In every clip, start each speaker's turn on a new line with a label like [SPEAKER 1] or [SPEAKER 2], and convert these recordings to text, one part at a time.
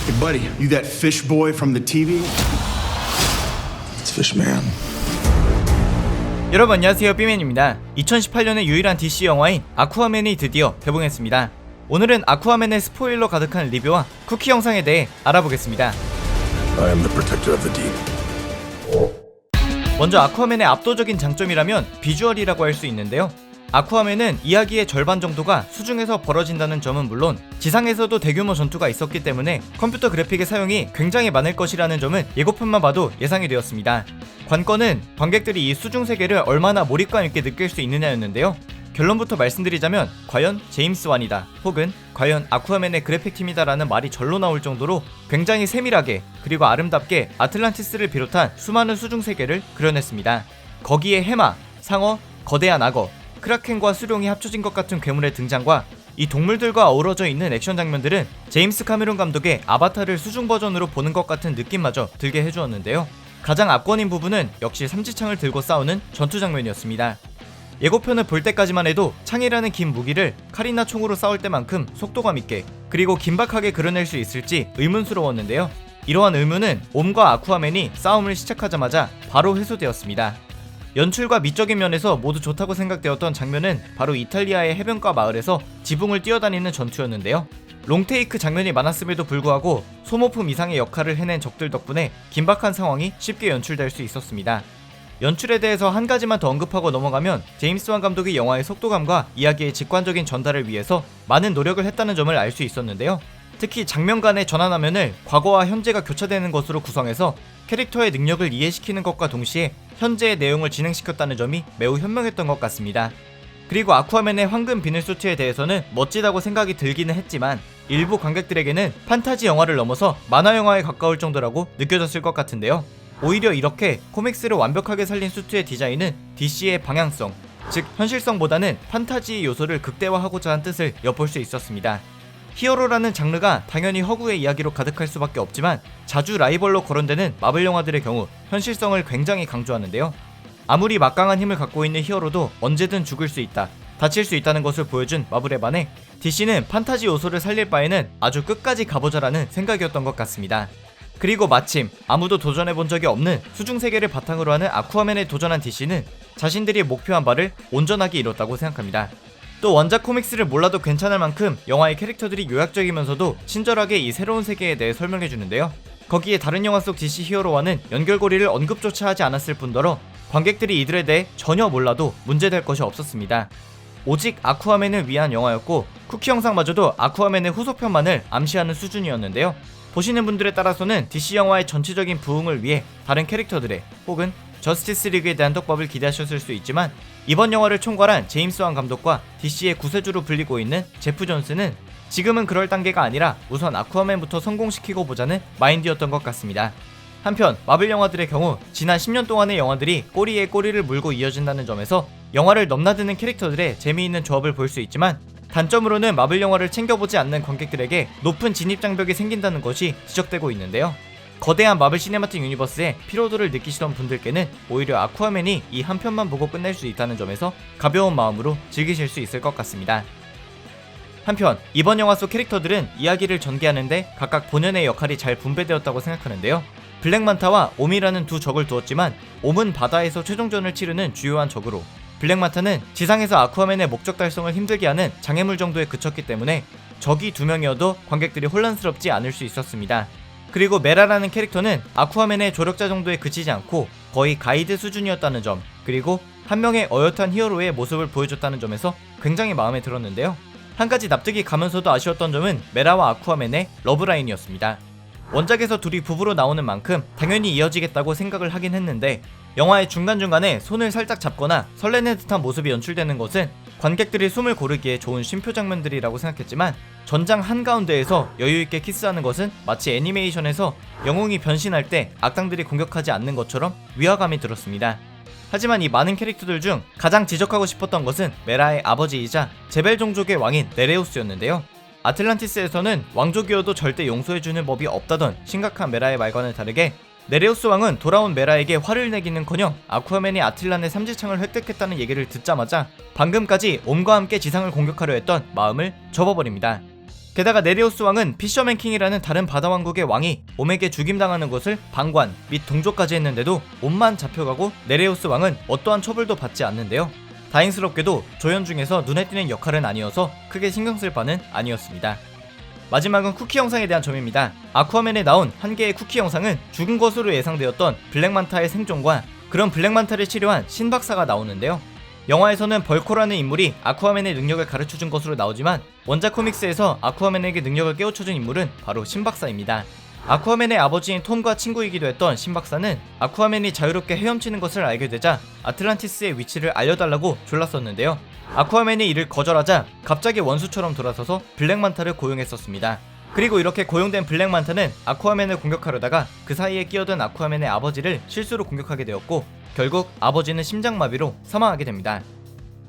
[SPEAKER 1] Hey buddy, you that fish boy from the TV?
[SPEAKER 2] It's Fishman.
[SPEAKER 3] 여러분 안녕하세요, 삐맨입니다. 2018년의 유일한 DC 영화인 아쿠아맨이 드디어 개봉했습니다. 오늘은 아쿠아맨의 스포일러 가득한 리뷰와 쿠키 영상에 대해 알아보겠습니다.
[SPEAKER 2] I am the protector of the deep.
[SPEAKER 3] 먼저 아쿠아맨의 압도적인 장점이라면 비주얼이라고 할 수 있는데요. 아쿠아맨은 이야기의 절반 정도가 수중에서 벌어진다는 점은 물론 지상에서도 대규모 전투가 있었기 때문에 컴퓨터 그래픽의 사용이 굉장히 많을 것이라는 점은 예고편만 봐도 예상이 되었습니다. 관건은 관객들이 이 수중 세계를 얼마나 몰입감 있게 느낄 수 있느냐였는데요. 결론부터 말씀드리자면 과연 제임스 완이다 혹은 과연 아쿠아맨의 그래픽팀이다 라는 말이 절로 나올 정도로 굉장히 세밀하게 그리고 아름답게 아틀란티스를 비롯한 수많은 수중 세계를 그려냈습니다. 거기에 해마, 상어, 거대한 악어, 크라켄과 수룡이 합쳐진 것 같은 괴물의 등장과 이 동물들과 어우러져 있는 액션 장면들은 제임스 카메론 감독의 아바타를 수중 버전으로 보는 것 같은 느낌마저 들게 해주었는데요. 가장 압권인 부분은 역시 삼지창을 들고 싸우는 전투 장면이었습니다. 예고편을 볼 때까지만 해도 창이라는 긴 무기를 칼이나 총으로 싸울 때만큼 속도감 있게 그리고 긴박하게 그려낼 수 있을지 의문스러웠는데요. 이러한 의문은 옴과 아쿠아맨이 싸움을 시작하자마자 바로 해소되었습니다. 연출과 미적인 면에서 모두 좋다고 생각되었던 장면은 바로 이탈리아의 해변가 마을에서 지붕을 뛰어다니는 전투였는데요. 롱테이크 장면이 많았음에도 불구하고 소모품 이상의 역할을 해낸 적들 덕분에 긴박한 상황이 쉽게 연출될 수 있었습니다. 연출에 대해서 한 가지만 더 언급하고 넘어가면 제임스 완 감독이 영화의 속도감과 이야기의 직관적인 전달을 위해서 많은 노력을 했다는 점을 알 수 있었는데요. 특히 장면 간의 전환화면을 과거와 현재가 교차되는 것으로 구성해서 캐릭터의 능력을 이해시키는 것과 동시에 현재의 내용을 진행시켰다는 점이 매우 현명했던 것 같습니다. 그리고 아쿠아맨의 황금 비늘 수트에 대해서는 멋지다고 생각이 들기는 했지만 일부 관객들에게는 판타지 영화를 넘어서 만화 영화에 가까울 정도라고 느껴졌을 것 같은데요. 오히려 이렇게 코믹스를 완벽하게 살린 수트의 디자인은 DC의 방향성, 즉 현실성보다는 판타지의 요소를 극대화하고자 한 뜻을 엿볼 수 있었습니다. 히어로라는 장르가 당연히 허구의 이야기로 가득할 수밖에 없지만 자주 라이벌로 거론되는 마블 영화들의 경우 현실성을 굉장히 강조하는데요. 아무리 막강한 힘을 갖고 있는 히어로도 언제든 죽을 수 있다, 다칠 수 있다는 것을 보여준 마블에 반해 DC는 판타지 요소를 살릴 바에는 아주 끝까지 가보자라는 생각이었던 것 같습니다. 그리고 마침 아무도 도전해본 적이 없는 수중세계를 바탕으로 하는 아쿠아맨에 도전한 DC는 자신들이 목표한 바를 온전하게 이뤘다고 생각합니다. 또 원작 코믹스를 몰라도 괜찮을 만큼 영화의 캐릭터들이 요약적이면서도 친절하게 이 새로운 세계에 대해 설명해주는데요. 거기에 다른 영화 속 DC 히어로와는 연결고리를 언급조차 하지 않았을 뿐더러 관객들이 이들에 대해 전혀 몰라도 문제될 것이 없었습니다. 오직 아쿠아맨을 위한 영화였고 쿠키 영상마저도 아쿠아맨의 후속편만을 암시하는 수준이었는데요. 보시는 분들에 따라서는 DC 영화의 전체적인 부흥을 위해 다른 캐릭터들의 혹은 저스티스 리그에 대한 떡밥을 기대하셨을 수 있지만 이번 영화를 총괄한 제임스 완 감독과 DC의 구세주로 불리고 있는 제프 존스는 지금은 그럴 단계가 아니라 우선 아쿠아맨부터 성공시키고 보자는 마인드였던 것 같습니다. 한편 마블 영화들의 경우 지난 10년 동안의 영화들이 꼬리에 꼬리를 물고 이어진다는 점에서 영화를 넘나드는 캐릭터들의 재미있는 조합을 볼 수 있지만 단점으로는 마블 영화를 챙겨보지 않는 관객들에게 높은 진입장벽이 생긴다는 것이 지적되고 있는데요. 거대한 마블 시네마틱 유니버스에 피로도를 느끼시던 분들께는 오히려 아쿠아맨이 이 한 편만 보고 끝낼 수 있다는 점에서 가벼운 마음으로 즐기실 수 있을 것 같습니다. 한편 이번 영화 속 캐릭터들은 이야기를 전개하는데 각각 본연의 역할이 잘 분배되었다고 생각하는데요. 블랙만타와 옴이라는 두 적을 두었지만 옴은 바다에서 최종전을 치르는 주요한 적으로 블랙만타는 지상에서 아쿠아맨의 목적 달성을 힘들게 하는 장애물 정도에 그쳤기 때문에 적이 두 명이어도 관객들이 혼란스럽지 않을 수 있었습니다. 그리고 메라라는 캐릭터는 아쿠아맨의 조력자 정도에 그치지 않고 거의 가이드 수준이었다는 점, 그리고 한 명의 어엿한 히어로의 모습을 보여줬다는 점에서 굉장히 마음에 들었는데요. 한 가지 납득이 가면서도 아쉬웠던 점은 메라와 아쿠아맨의 러브라인이었습니다. 원작에서 둘이 부부로 나오는 만큼 당연히 이어지겠다고 생각을 하긴 했는데 영화의 중간중간에 손을 살짝 잡거나 설레는 듯한 모습이 연출되는 것은 관객들이 숨을 고르기에 좋은 쉼표 장면들이라고 생각했지만 전장 한가운데에서 여유있게 키스하는 것은 마치 애니메이션에서 영웅이 변신할 때 악당들이 공격하지 않는 것처럼 위화감이 들었습니다. 하지만 이 많은 캐릭터들 중 가장 지적하고 싶었던 것은 메라의 아버지이자 제벨 종족의 왕인 네레우스였는데요. 아틀란티스에서는 왕족이어도 절대 용서해주는 법이 없다던 심각한 메라의 말과는 다르게 네레우스 왕은 돌아온 메라에게 화를 내기는커녕 아쿠아맨이 아틀란의 삼지창을 획득했다는 얘기를 듣자마자 방금까지 옴과 함께 지상을 공격하려 했던 마음을 접어버립니다. 게다가 네레우스 왕은 피셔맨 킹이라는 다른 바다 왕국의 왕이 옴에게 죽임당하는 것을 방관 및 동조까지 했는데도 옴만 잡혀가고 네레우스 왕은 어떠한 처벌도 받지 않는데요. 다행스럽게도 조연 중에서 눈에 띄는 역할은 아니어서 크게 신경쓸 바는 아니었습니다. 마지막은 쿠키 영상에 대한 점입니다. 아쿠아맨에 나온 한 개의 쿠키 영상은 죽은 것으로 예상되었던 블랙만타의 생존과 그런 블랙만타를 치료한 신박사가 나오는데요. 영화에서는 벌코라는 인물이 아쿠아맨의 능력을 가르쳐준 것으로 나오지만 원작 코믹스에서 아쿠아맨에게 능력을 깨우쳐준 인물은 바로 신박사입니다. 아쿠아맨의 아버지인 톰과 친구이기도 했던 신박사는 아쿠아맨이 자유롭게 헤엄치는 것을 알게 되자 아틀란티스의 위치를 알려달라고 졸랐었는데요. 아쿠아맨이 이를 거절하자 갑자기 원수처럼 돌아서서 블랙만타를 고용했었습니다. 그리고 이렇게 고용된 블랙만타는 아쿠아맨을 공격하려다가 그 사이에 끼어든 아쿠아맨의 아버지를 실수로 공격하게 되었고 결국 아버지는 심장마비로 사망하게 됩니다.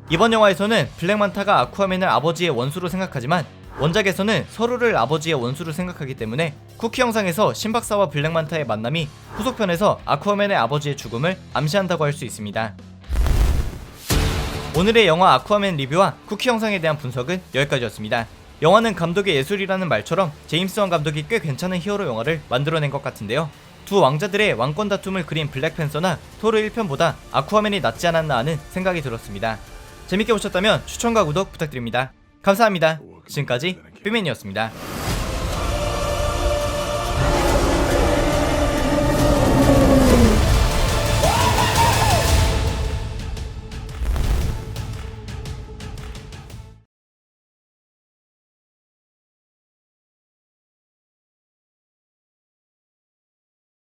[SPEAKER 3] 이번 영화에서는 블랙만타가 아쿠아맨을 아버지의 원수로 생각하지만 원작에서는 서로를 아버지의 원수로 생각하기 때문에 쿠키 영상에서 신박사와 블랙만타의 만남이 후속편에서 아쿠아맨의 아버지의 죽음을 암시한다고 할 수 있습니다. 오늘의 영화 아쿠아맨 리뷰와 쿠키 영상에 대한 분석은 여기까지였습니다. 영화는 감독의 예술이라는 말처럼 제임스 wan 감독이 꽤 괜찮은 히어로 영화를 만들어낸 것 같은데요. 두 왕자들의 왕권 다툼을 그린 블랙팬서나 토르 1편보다 아쿠아맨이 낫지 않았나 하는 생각이 들었습니다. 재밌게 보셨다면 추천과 구독 부탁드립니다. 감사합니다. 지금까지 삐맨이었습니다.